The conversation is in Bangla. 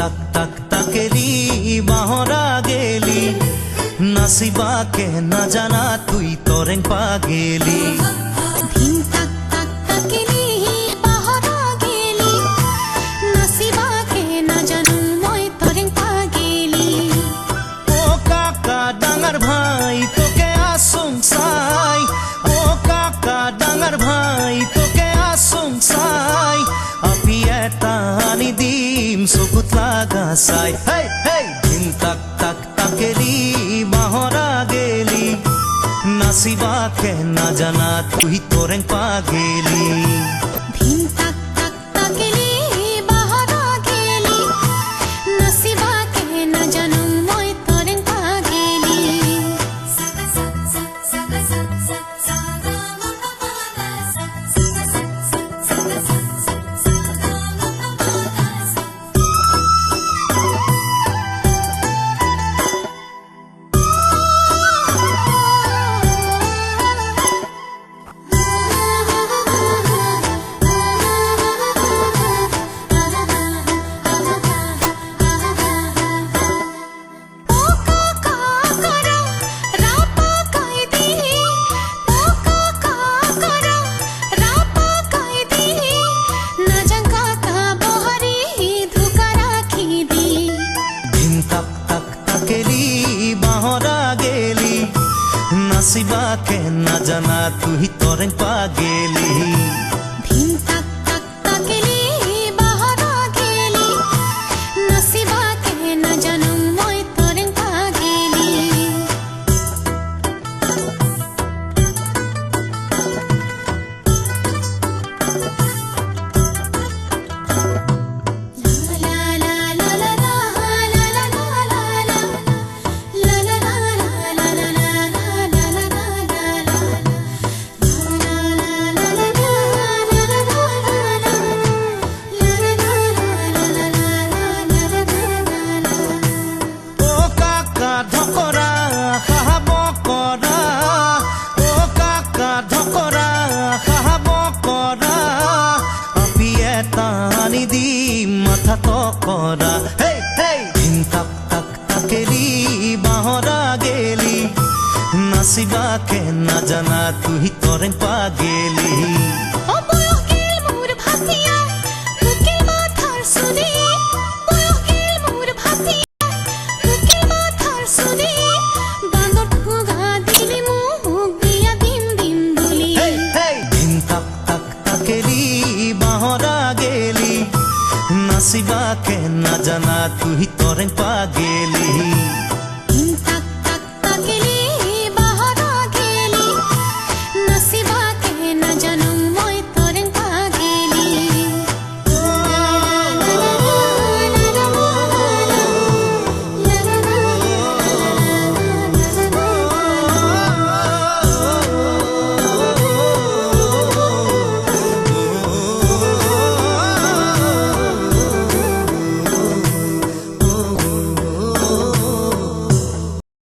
তাক তাক তাকেলি বাহরা গেলি নাচিবা কে না জানা তুই তরেং পাগেলি ধিন তাক তাক তাকেলি বাহরা গেলি নাচিবা কে না জানো মই তরেং পাগেলি ও কাকা ডাঙার ভাই তোকে আসুং চাই ও কাকা ডাঙার ভাই তোকে আসুং চাই আপি এটা আনি দিম চকুত লাগা চাই হেই হেই ধিন তাক তাক তাকেলি বাহরা গেলি নাচিবা কে না জানা তুই তরেং পাগেলি ধিন তাক তাক তাকেলি বাহরা গেলি নাচিবা কে না জানো মই তরেং পাগেলি নাচিবা কে না জানা তুই তরেং পাগেলি ধিন তাক তাক তাকেলি বাহরা গেলি নাচিবা কে না জানো মই তরেং পাগেলি মাথা তো করা হেই হেই ধিন তাক তাক তাকেলি বাহরা গেলি নাচিবা কে না জানা তুই তরেং পাগেলি নাচিবা কে না জানা তুই তরেং পাগেলি।